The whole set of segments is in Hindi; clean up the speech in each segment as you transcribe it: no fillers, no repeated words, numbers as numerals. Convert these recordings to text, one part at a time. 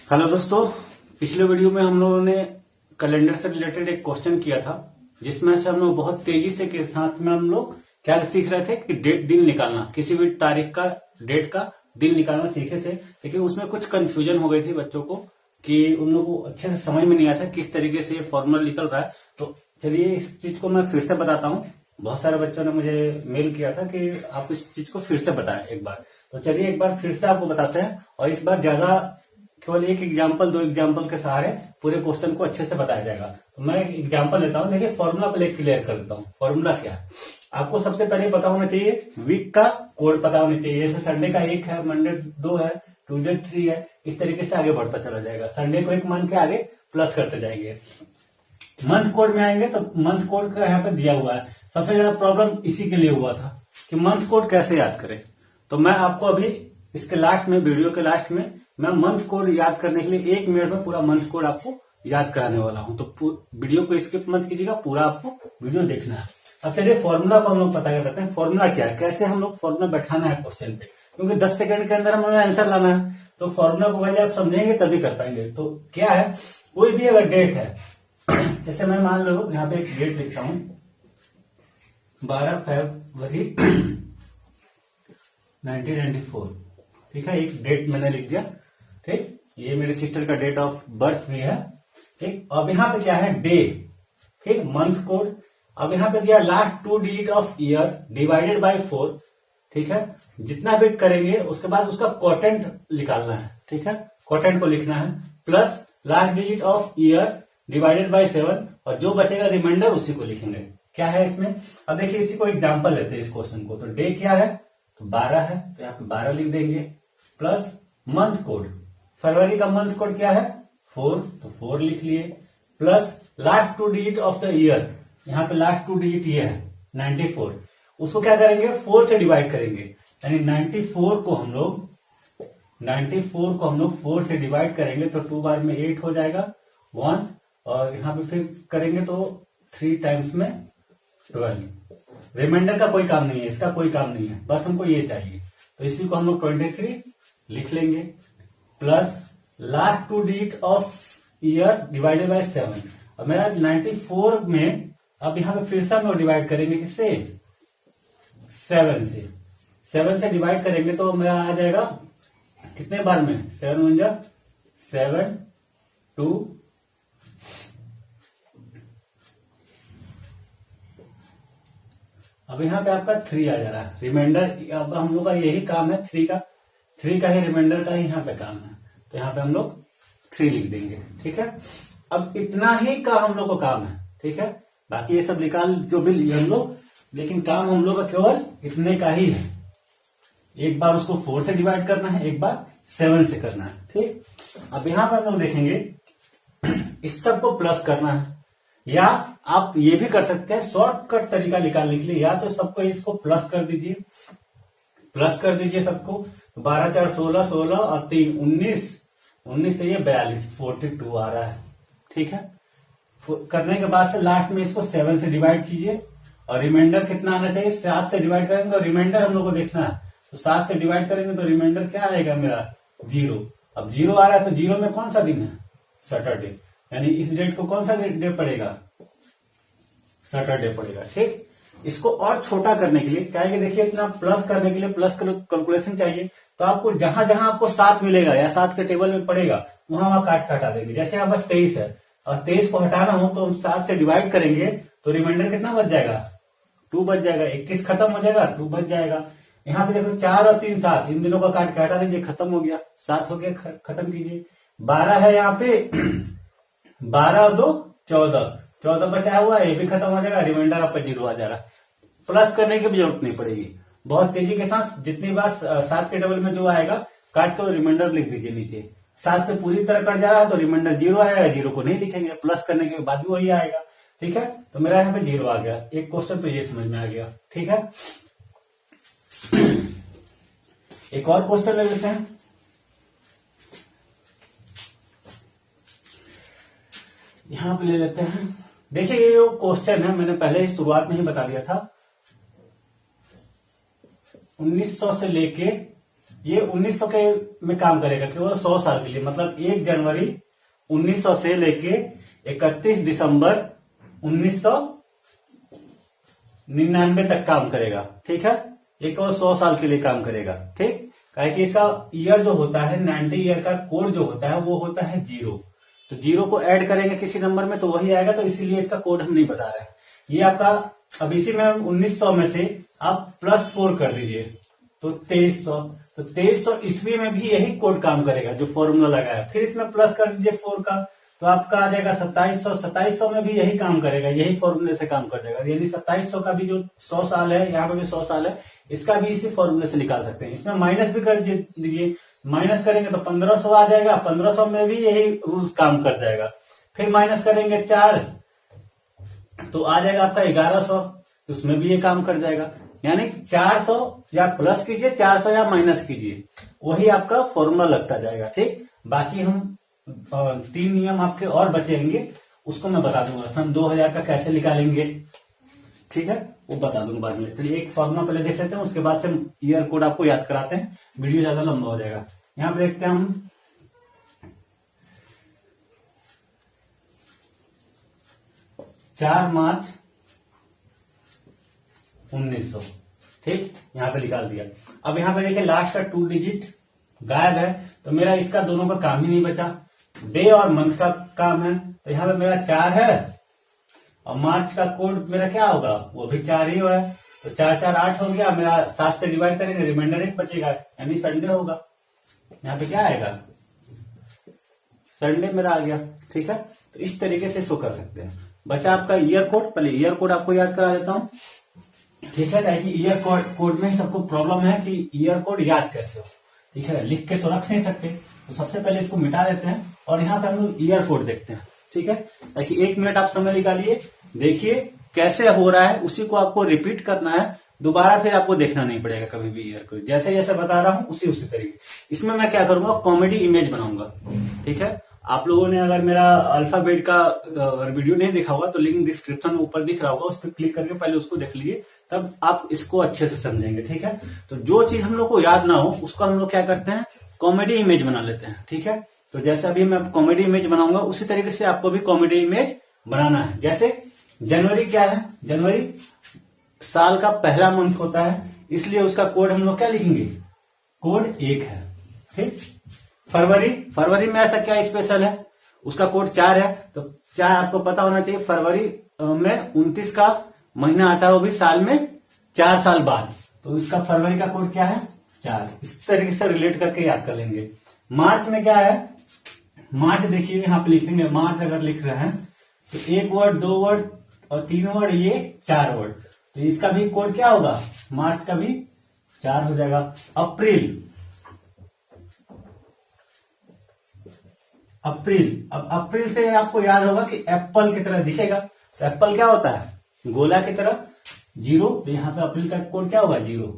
हेलो दोस्तों, पिछले वीडियो में हम लोगों ने कैलेंडर से रिलेटेड एक क्वेश्चन किया था, जिसमें से हम लोग बहुत तेजी से के साथ में हम लोग क्या सीख रहे थे कि डेट दिन निकालना, किसी भी तारीख का डेट का दिन निकालना सीखे थे। लेकिन उसमें कुछ कंफ्यूजन हो गई थी बच्चों को कि उन लोगों को अच्छे से समझ में नहीं आया था किस तरीके से ये फॉर्मूला निकल रहा है। तो चलिए इस चीज को मैं फिर से बताता हूँ। बहुत सारे बच्चों ने मुझे मेल किया था कि आप इस चीज को फिर से बताएं एक बार। तो चलिए एक बार फिर से आपको बताते हैं, और इस बार ज्यादा केवल एक एग्जाम्पल, दो एग्जाम्पल के सहारे पूरे क्वेश्चन को अच्छे से बताया जाएगा। तो मैं एक एग्जाम्पल लेता हूँ। देखिए फॉर्मूला पहले क्लियर कर देता हूँ। फॉर्मूला क्या है आपको सबसे पहले पता होना चाहिए, वीक का कोड पता होना चाहिए। जैसे संडे का 1 है, मंडे 2 है, ट्यूजडे 3 है, इस तरीके से आगे बढ़ता चला जाएगा। संडे को 1 मान के आगे प्लस करते जाएंगे। मंथ कोड में आएंगे तो मंथ कोड का यहाँ पे दिया हुआ है। सबसे ज्यादा प्रॉब्लम इसी के लिए हुआ था कि मंथ कोड कैसे याद करें। तो मैं आपको अभी इसके लास्ट में, वीडियो के लास्ट में, मैं मंथ कोड याद करने के लिए 1 मिनट में पूरा मंथ कोड आपको याद कराने वाला हूं। तो वीडियो को स्किप मत कीजिएगा, पूरा आपको वीडियो देखना है। अब चलिए फॉर्मूला को हम लोग पता करते हैं। फॉर्मूला क्या है, कैसे हम लोग फॉर्मूला बैठाना है क्वेश्चन पे, क्योंकि 10 सेकंड के अंदर हमें आंसर लाना है। तो फॉर्मूला को पहले आप समझेंगे तभी कर पाएंगे। तो क्या है, कोई भी अगर डेट है, जैसे मैं मान लो यहाँ पे एक डेट लिखता हूं 12 फरवरी 1994। ठीक है, एक डेट मैंने लिख दिया। ठीक, ये मेरे सिस्टर का डेट ऑफ बर्थ भी है। ठीक, अब यहाँ पे क्या है, डे, फिर मंथ कोड। अब यहाँ पे दिया last 2 digit of year divided by 4। ठीक है, जितना बिट करेंगे उसके बाद उसका क्वोटेंट निकालना है। ठीक है, क्वोटेंट को लिखना है, plus last digit of year divided by 7, और जो बचेगा रिमाइंडर उसी को लिखेंगे। क्या है इसमें, अब देखिए इसी को एग्जाम्पल लेते हैं इस क्वेश्चन को। तो डे क्या है, तो 12 है, तो यहाँ पे 12 लिख देंगे, प्लस मंथ कोड, फरवरी का मंथ कोड क्या है 4, तो 4 लिख लिए, plus last 2 digit of the year, यहाँ पे लास्ट 2 डिजिट ये है 94, उसको क्या करेंगे 4 से डिवाइड करेंगे। यानी 94 को हम लोग 4 से डिवाइड करेंगे तो 2 बार में 8 हो जाएगा 1, और यहाँ पे फिर करेंगे तो 3 टाइम्स में 12। रिमाइंडर का कोई काम नहीं है, इसका कोई काम नहीं है, बस हमको ये चाहिए। तो इसी को हम लोग 23 लिख लेंगे, plus last 2 digit of year divided by 7। अब मेरा 94 में, अब यहाँ पे फिर से हम लोग डिवाइड करेंगे किससे, 7 से। 7 से डिवाइड करेंगे तो मेरा आ जाएगा कितने बार में, 7 1 जा 7 2, अब यहाँ पे आपका 3 आ जा रहा है रिमाइंडर। अब हम लोग का यही काम है, 3 का ही रिमाइंडर का ही यहाँ पे काम है। तो यहाँ पे हम लोग 3 लिख देंगे। ठीक है, अब इतना ही का हम लोग को काम है। ठीक है, बाकी ये सब निकाल जो भी लिए हम लोग, लेकिन काम हम लोग का केवल इतने का ही है। एक बार उसको 4 से डिवाइड करना है, एक बार 7 से करना है। ठीक, अब यहाँ पर हम लोग देखेंगे इस सब को प्लस करना है, या आप ये भी कर सकते हैं शॉर्टकट तरीका निकालने के लिए, या तो सबको इसको प्लस कर दीजिए, सबको। 12 4 16, 16 और 3 19, 19 से ये 42, 42 आ रहा है। ठीक है, करने के बाद से लास्ट में इसको 7 से डिवाइड कीजिए, और रिमाइंडर कितना आना चाहिए, 7 से डिवाइड करेंगे तो रिमाइंडर हम लोग को देखना है। तो 7 से डिवाइड करेंगे तो रिमाइंडर क्या आएगा मेरा 0। अब 0 आ रहा है तो 0 में कौन सा दिन है, सैटरडे, यानी इस डेट को कौन सा डे पड़ेगा, सैटरडे पड़ेगा। ठीक, इसको और छोटा करने के लिए क्या है कि देखिए इतना प्लस करने के लिए प्लस कैलकुलेशन चाहिए, तो आपको जहां जहां आपको 7 मिलेगा या 7 के टेबल में पड़ेगा वहां काट हटा देंगे। जैसे यहाँ बस 23 है और 23 को हटाना हो तो हम 7 से डिवाइड करेंगे तो रिमाइंडर कितना बच जाएगा, 2 बच जाएगा। 21 खत्म हो जाएगा, 2 बच जाएगा। यहाँ पे देखो 4 और 3 7, इन दोनों का काट के हटा दीजिए, खत्म हो गया, 7 हो गया, खत्म कीजिए। 12 है यहाँ पे 12 और 2 14, 14 बचा हुआ, ये भी खत्म हो जाएगा, रिमाइंडर आपका 0 आ जा रहा है। प्लस करने की भी जरूरत नहीं पड़ेगी, बहुत तेजी के साथ जितनी बार 7 के टेबल में जो आएगा काट के रिमाइंडर लिख दीजिए नीचे। 7 से पूरी तरह कट जा रहा है तो रिमाइंडर 0 आएगा, 0 को नहीं लिखेंगे, प्लस करने के बाद भी वही आएगा। ठीक है, तो मेरा यहाँ पे 0 आ गया। एक क्वेश्चन तो ये समझ में आ गया। ठीक है, एक और क्वेश्चन ले लेते हैं। यहां पे ले लेते हैं, देखिए ये जो क्वेश्चन है मैंने पहले ही शुरुआत में ही बता दिया था, 1900 से लेके ये 1900 के में काम करेगा केवल 100 साल के लिए, मतलब 1 जनवरी 1900 से लेके 31 दिसंबर 1999 तक काम करेगा। ठीक है, ये केवल 100 साल के लिए काम करेगा। ठीक, काहे कि इसका ईयर जो होता है 90 ईयर का कोड जो होता है वो होता है 0। तो 0 को ऐड करेंगे किसी नंबर में तो वही आएगा, तो इसीलिए इसका कोड हम नहीं बता रहे हैं। ये आपका अब इसी में 1900 में से आप +4 कर दीजिए तो 2300। तो 2300 ईस्वी में भी यही कोड काम करेगा जो फॉर्मूला लगाया। फिर इसमें प्लस कर दीजिए 4 का तो आपका आ जाएगा 2700। 2700 में भी यही काम करेगा, यही फॉर्मूले से काम कर जाएगा। यानी 2700 का भी जो 100 साल है, यहाँ पे भी 100 साल है, इसका भी इसी फॉर्मूले से निकाल सकते हैं। इसमें माइनस भी कर दीजिए, माइनस करेंगे तो 1500 आ जाएगा। 1500 में भी यही रूल्स काम कर जाएगा। फिर माइनस करेंगे 4 तो आ जाएगा आपका 1100, उसमें भी ये काम कर जाएगा। यानी 400 या प्लस कीजिए, 400 या माइनस कीजिए, वही आपका फॉर्मूला लगता जाएगा। ठीक, बाकी हम 3 नियम आपके और बचेंगे, उसको मैं बता दूंगा। सन 2000 का कैसे निकालेंगे, ठीक है, वो बता दूंगा बाद में। चलिए एक फॉर्मूला पहले देख लेते हैं, उसके बाद से ईयर कोड आपको याद कराते हैं, वीडियो ज्यादा लंबा हो जाएगा। यहाँ पे देखते हैं हम 4 मार्च 1900। ठीक, यहाँ पे निकाल दिया। अब यहाँ पे देखिए लास्ट का 2 डिजिट गायब है, तो मेरा इसका दोनों का काम ही नहीं बचा। डे और मंथ का काम है, तो यहाँ पे मेरा 4 है और मार्च का कोड मेरा क्या होगा, वो भी 4 ही है। तो 4 4 8 हो गया, मेरा 7 से डिवाइड करेंगे, रिमाइंडर 1 बचेगा, यानी संडे होगा। यहाँ पे क्या आएगा, संडे मेरा आ गया। ठीक है, तो इस तरीके से शो कर सकते हैं। बचा आपका ईयर कोड। पहले ईयर कोड आपको याद करा देता हूँ। ठीक है, ताकि ईयर कोड में सबको प्रॉब्लम है कि ईयर कोड याद कैसे हो। ठीक है, लिख के तो रख नहीं सकते, तो सबसे पहले इसको मिटा देते हैं और यहाँ पे हम लोग ईयर कोड देखते हैं। ठीक है, ताकि 1 मिनट आप समय निकालिए, देखिए कैसे हो रहा है, उसी को आपको रिपीट करना है। दोबारा फिर आपको देखना नहीं पड़ेगा कभी भी ईयर कोड, जैसे जैसे बता रहा हूँ उसी तरीके। इसमें मैं क्या करूंगा, कॉमेडी इमेज बनाऊंगा। ठीक है, आप लोगों ने अगर मेरा अल्फाबेट का वीडियो नहीं देखा होगा तो लिंक डिस्क्रिप्शन में ऊपर दिख रहा होगा, उस पर क्लिक करके पहले उसको देख लीजिए, तब आप इसको अच्छे से समझेंगे। ठीक है, तो जो चीज हम लोग को याद ना हो उसको हम लोग क्या करते हैं, कॉमेडी इमेज बना लेते हैं। ठीक है, तो जैसे अभी मैं कॉमेडी इमेज बनाऊंगा उसी तरीके से आपको भी कॉमेडी इमेज बनाना है। जैसे जनवरी क्या है, जनवरी साल का पहला मंथ होता है, इसलिए उसका कोड हम लोग क्या लिखेंगे, कोड 1 है। ठीक, फरवरी में ऐसा क्या स्पेशल है, उसका कोड 4 है। तो 4 आपको पता होना चाहिए, फरवरी में 29 का महीना आता है, वो भी साल में 4 साल बाद, तो इसका फरवरी का कोड क्या है, 4। इस तरीके से रिलेट करके याद कर लेंगे। मार्च में क्या है, मार्च देखिए यहाँ पे लिखेंगे, मार्च अगर लिख रहे हैं तो 1 वर्ड 2 वर्ड और 3 वर्ड, ये 4 वर्ड, तो इसका भी कोड क्या होगा, मार्च का भी 4 हो जाएगा। अप्रैल, अब अप्रैल से आपको याद होगा कि एप्पल की तरह दिखेगा, तो एप्पल क्या होता है, गोला की तरह 0, तो यहाँ पे अप्रैल का कोड क्या होगा, 0।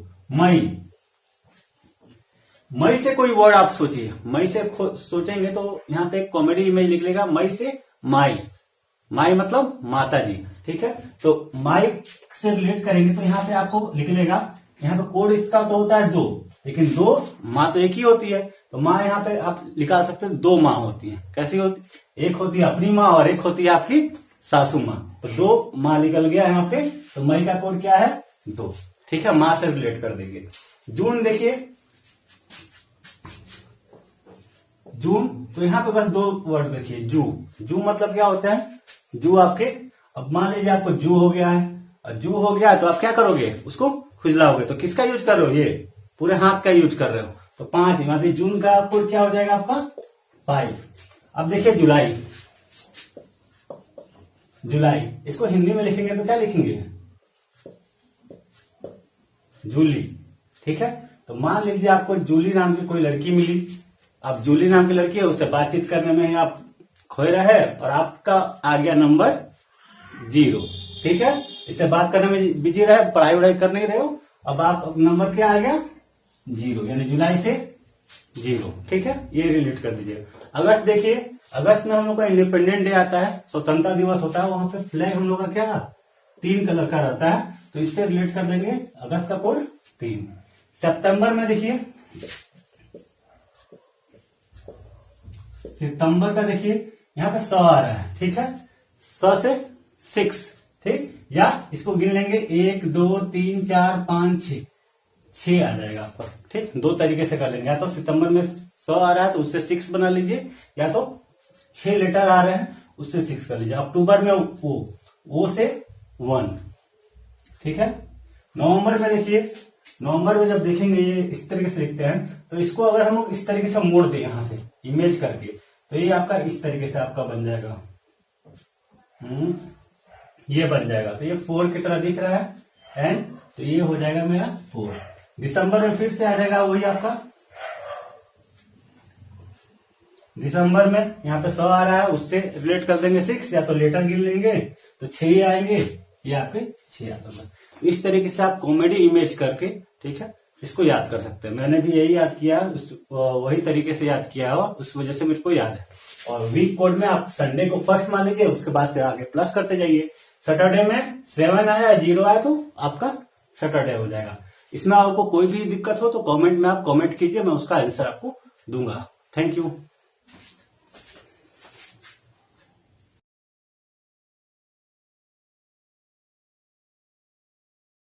मई से कोई वर्ड आप सोचिए, मई से सोचेंगे तो यहाँ पे कॉमेडी इमेज निकलेगा, मई से माई मतलब माता जी। ठीक है, तो माई से रिलेट करेंगे तो यहाँ पे आपको निकलेगा, यहाँ पे कोड इसका तो होता है 2, लेकिन 2 माँ तो एक ही होती है, तो माँ यहाँ पे आप निकाल सकते हैं, 2 माँ होती है। कैसी होती, एक होती है अपनी माँ और एक होती है आपकी सासू माँ, तो 2 माँ निकल गया यहाँ पे। तो मई का कोड क्या है, 2। ठीक है, माँ से रिलेट कर देंगे। जून देखिए, जून, तो यहाँ पे बस 2 वर्ड देखिए, जू मतलब क्या होता है, जू आपके, अब मान लीजिए आपको जू हो गया है, और जू हो गया है तो आप क्या करोगे, उसको खुजलाओगे, तो किसका यूज कर रहे हो, ये पूरे हाथ का यूज कर रहे हो, तो 5, मतलब जून का कोड क्या हो जाएगा आपका 5। अब देखिए जुलाई, इसको हिंदी में लिखेंगे तो क्या लिखेंगे, जूली। ठीक है, तो मान लीजिए आपको जूली नाम की कोई लड़की मिली, अब जूली नाम की लड़की है, उससे बातचीत करने में आप खोए रहे और आपका आ गया नंबर 0। ठीक है, इससे बात करने में बिजी रहे, पढ़ाई वढ़ाई कर नहीं रहे हो, अब आप नंबर क्या आ गया 0, यानी जुलाई से 0। ठीक है, ये रिलेट कर दीजिए। अगस्त देखिए, अगस्त में हम लोग का इंडिपेंडेंट डे आता है, स्वतंत्रता दिवस होता है, वहां पे फ्लैग हम लोग का क्या 3 कलर का रहता है, तो इससे रिलेट कर लेंगे, अगस्त का कोड 3। सितंबर में देखिए, सितंबर का देखिए यहाँ पे 100 आ रहा है, ठीक है, 100 से 6, ठीक, या इसको गिन लेंगे 1 2 3 4 5 6 आ जाएगा आपका, ठीक। दो तरीके से कर लेंगे, या तो सितंबर में 100 आ रहा है तो उससे 6 बना लीजिए, या तो 6 लेटर आ रहे हैं उससे 6 कर लीजिए। अक्टूबर में ओ से 1, ठीक है। नवंबर में देखिए, नवंबर में जब देखेंगे ये इस तरीके से लिखते हैं, तो इसको अगर हम लोग इस तरीके से मोड़ दें यहां से इमेज करके, तो ये आपका इस तरीके से आपका बन जाएगा, ये बन जाएगा। तो ये 4 की तरह दिख रहा है, एंड तो ये हो जाएगा मेरा 4। दिसंबर में फिर से आ जाएगा वही आपका, दिसंबर में यहाँ पे 100 आ रहा है, उससे रिलेट कर देंगे 6, या तो लेटर गिन लेंगे तो 6 ही आएंगे, ये आपके 6 आता है। इस तरीके से आप कॉमेडी इमेज करके, ठीक है, इसको याद कर सकते हैं। मैंने भी यही याद किया, वही तरीके से याद किया हो, उस वजह से मेरे को याद है। और वीक कोड में आप संडे को फर्स्ट मान लीजिए, उसके बाद से आगे प्लस करते जाइए। सैटरडे में 7 आया, 0 आया तो आपका सैटरडे हो जाएगा। इसमें आपको कोई भी दिक्कत हो तो कमेंट में आप कमेंट कीजिए, मैं उसका आंसर आपको दूंगा। Thank you.